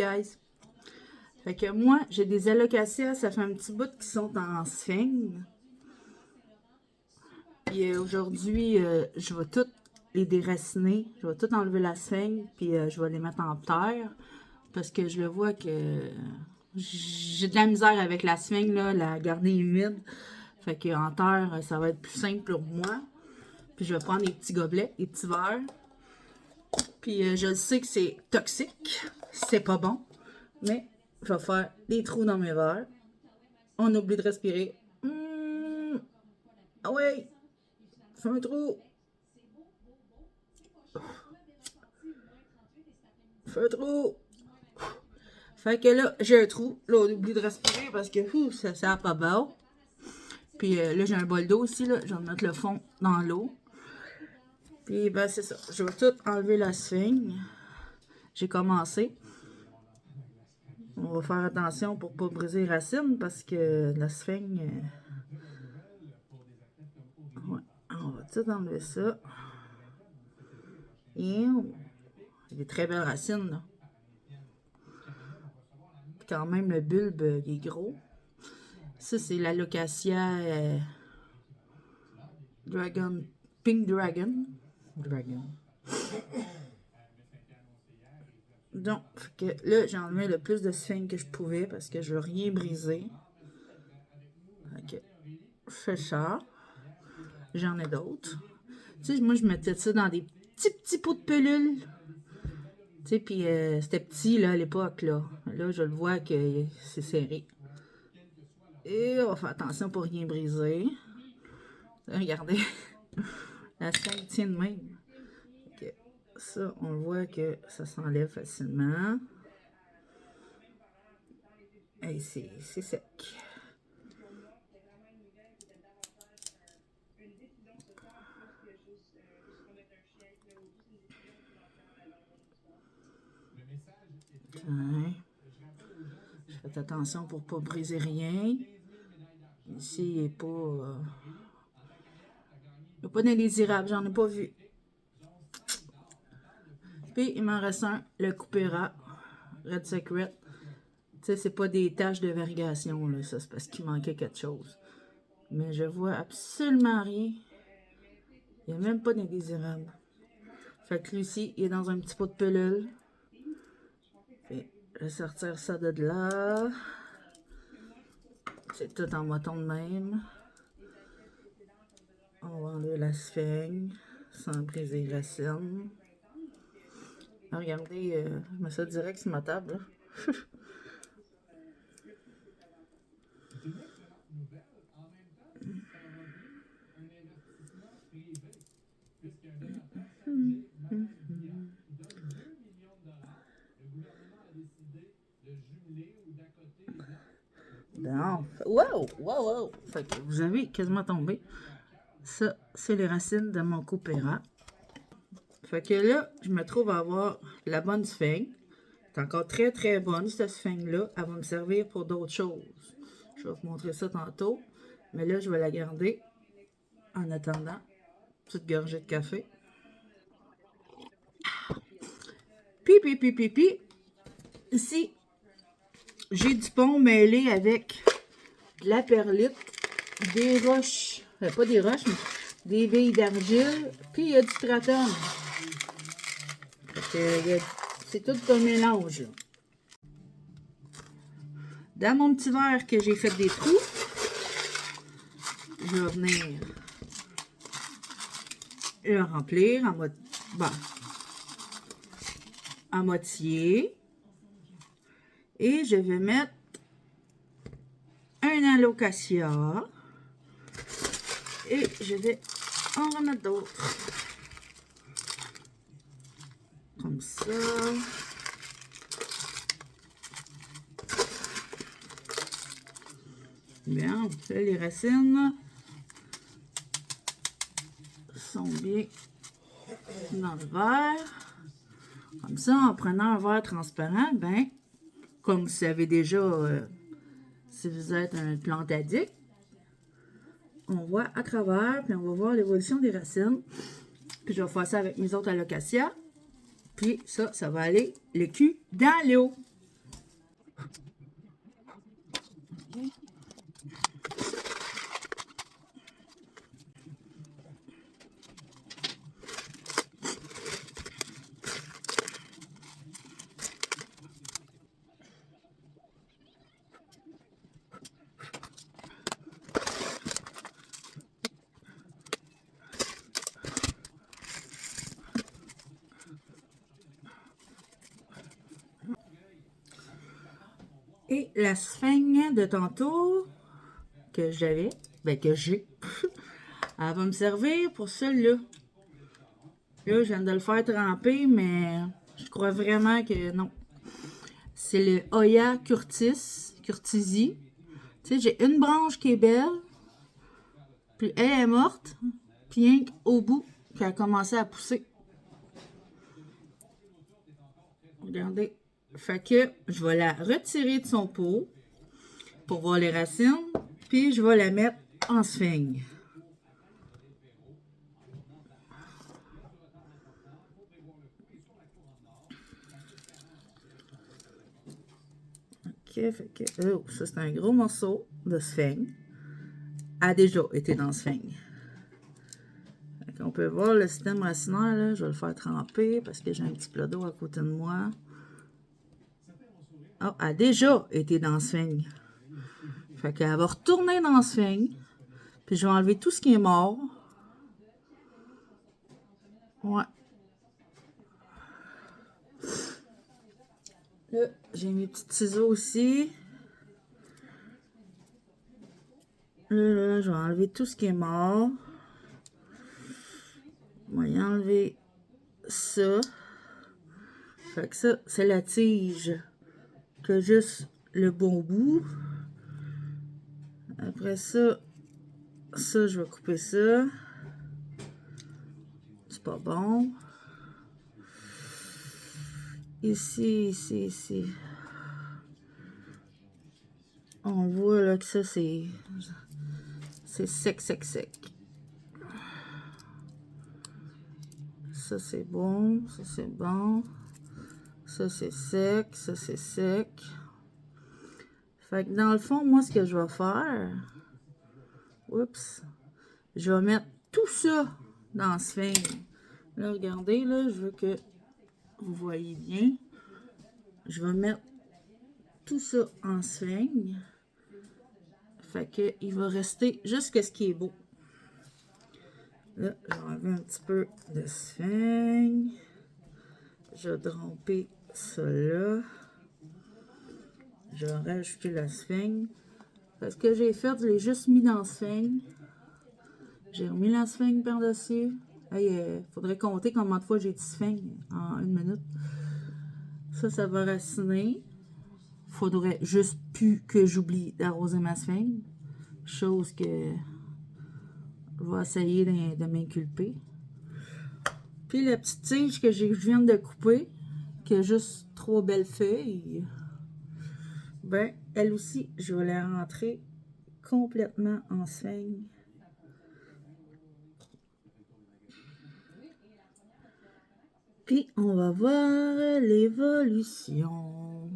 guys. Fait que moi, j'ai des alocasias, ça fait un petit bout qui sont en sphène. Puis aujourd'hui, je vais tout les déraciner. Je vais tout enlever la sphène, puis je vais les mettre en terre. Parce que je le vois que j'ai de la misère avec la sphène, là, la garder humide. Fait qu'en terre, ça va être plus simple pour moi. Puis je vais prendre des petits gobelets, des petits verres. Puis je sais que c'est toxique. C'est pas bon. Mais je vais faire des trous dans mes verres. On oublie de respirer. Ah ouais! Fais un trou! Fais un trou! Fait que là, j'ai un trou. Là, on oublie de respirer parce que ça sert pas bon. Puis là, j'ai un bol d'eau aussi. Là. Je vais mettre le fond dans l'eau. Puis ben, c'est ça. Je vais tout enlever la sphène. J'ai commencé. On va faire attention pour ne pas briser les racines parce que la sphène. Ouais, on va tout enlever ça. Et il y a des très belles racines là. Quand même, le bulbe il est gros. Ça, c'est l'alocasia Dragon. Pink Dragon. Donc, que là, j'ai enlevé le plus de sphène que je pouvais parce que je veux rien briser. Ok. Fais ça. J'en ai d'autres. Tu sais, moi, je mettais ça dans des petits pots de pelule. Tu sais, puis c'était petit, là, à l'époque, là. Là, je le vois que c'est serré. Et on va faire attention pour rien briser. Regardez. La sphène tient de même. Okay. Ça, on voit que ça s'enlève facilement. Et c'est sec. Okay. Faites attention pour ne pas briser rien. Ici, il n'est pas... il n'y a pas d'indésirable, j'en ai pas vu. Puis, il m'en reste un, le Coopera Red Secret. Tu sais, c'est pas des taches de variegation, là. Ça, c'est parce qu'il manquait quelque chose. Mais je vois absolument rien. Il n'y a même pas d'indésirable. Fait que lui ici, il est dans un petit pot de pelule. Puis, je vais sortir ça de là. C'est tout en bâton de même. On va enlever la sphène sans briser les racines. Regardez, je mets ça direct sur ma table. Non. Wow! Fait que vous avez quasiment tombé. Ça, c'est les racines de mon Coopera. Fait que là, je me trouve à avoir la bonne sphène. C'est encore très, très bonne, cette sphène-là. Elle va me servir pour d'autres choses. Je vais vous montrer ça tantôt. Mais là, je vais la garder en attendant. Petite gorgée de café. Puis. Ici, j'ai du pont mêlé avec de la perlite, des roches, pas des roches, mais des billes d'argile, puis il y a du stratum. C'est tout un mélange. Là. Dans mon petit verre que j'ai fait des trous, je vais venir le remplir en moitié. Et je vais mettre un alocasia. Et je vais en remettre d'autres. Comme ça. Bien, là, les racines sont bien dans le verre. Comme ça, en prenant un verre transparent, ben, comme vous savez déjà, si vous êtes un plante addict, on voit à travers, puis on va voir l'évolution des racines. Puis je vais faire ça avec mes autres alocasias. Puis ça va aller le cul dans l'eau. OK. Et la sphaigne de tantôt que j'avais, ben que j'ai, elle va me servir pour celle-là. Là, je viens de le faire tremper, mais je crois vraiment que non. C'est le Hoya Curtisi. Tu sais, j'ai une branche qui est belle, puis elle est morte, puis rien qu'au bout, qui a commencé à pousser. Regardez. Fait que je vais la retirer de son pot pour voir les racines, puis je vais la mettre en sphaigne. OK, fait que oh, ça c'est un gros morceau de sphaigne. A déjà été dans sphaigne. On peut voir le système racinaire, là. Je vais le faire tremper parce que j'ai un petit plat d'eau à côté de moi. Oh, elle a déjà été dans sphaigne. Fait qu'elle va retourner dans sphaigne. Puis je vais enlever tout ce qui est mort. Ouais. Là, j'ai mes petits ciseaux aussi. Là, je vais enlever tout ce qui est mort. On va y enlever ça. Fait que ça, c'est la tige que juste le bon bout. Après ça, je vais couper ça. C'est pas bon. Ici. On voit là que ça, c'est sec. Ça, c'est bon. Ça, c'est bon. Ça, c'est sec. Ça, c'est sec. Fait que dans le fond, moi, ce que je vais faire... Oups. Je vais mettre tout ça dans ce sphaigne. Là, regardez, là, je veux que vous voyez bien. Je vais mettre tout ça en sphaigne. Fait que il va rester juste ce qui est beau. Là, je vais enlever un petit peu de sphaigne. Je vais tremper ça là. Je vais rajouter la sphaigne. Parce que j'ai fait, je l'ai juste mis dans la sphaigne. J'ai remis la sphaigne par-dessus. Il faudrait compter combien de fois j'ai dit sphaigne en 1 minute. Ça va raciner. Faudrait juste plus que j'oublie d'arroser ma sphaigne. Chose que je vais essayer de m'inculper. Puis la petite tige que je viens de couper, qui a juste 3 belles feuilles, ben, elle aussi, je vais la rentrer complètement en sphaigne. Puis on va voir l'évolution.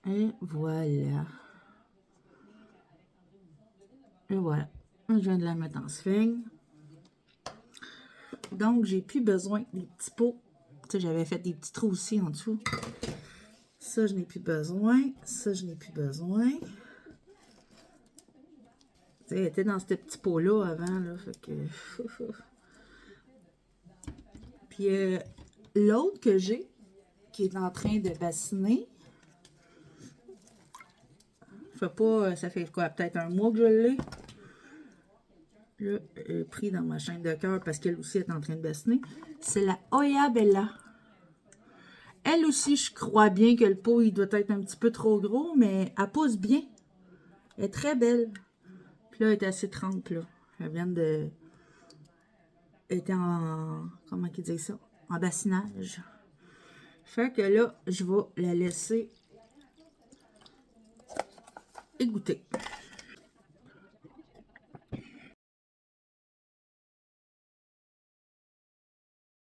Et voilà. Et voilà. Je viens de la mettre en sphaigne. Donc, j'ai plus besoin des petits pots. Tu sais, j'avais fait des petits trous aussi en dessous. Ça, je n'ai plus besoin. Ça, je n'ai plus besoin. Tu sais, elle était dans ce petit pot-là avant, là. Fait que... Puis, l'autre que j'ai, qui est en train de bassiner, ça fait quoi, peut-être 1 mois que je l'ai. Là, pris dans ma chaîne de cœur parce qu'elle aussi est en train de bassiner. C'est la Hoya Bella. Elle aussi, je crois bien que le pot, il doit être un petit peu trop gros, mais elle pousse bien. Elle est très belle. Puis là, elle est assez trempe, là. Elle vient de... Elle était en... Comment qu'il dit ça? En bassinage. Fait que là, je vais la laisser égoutter.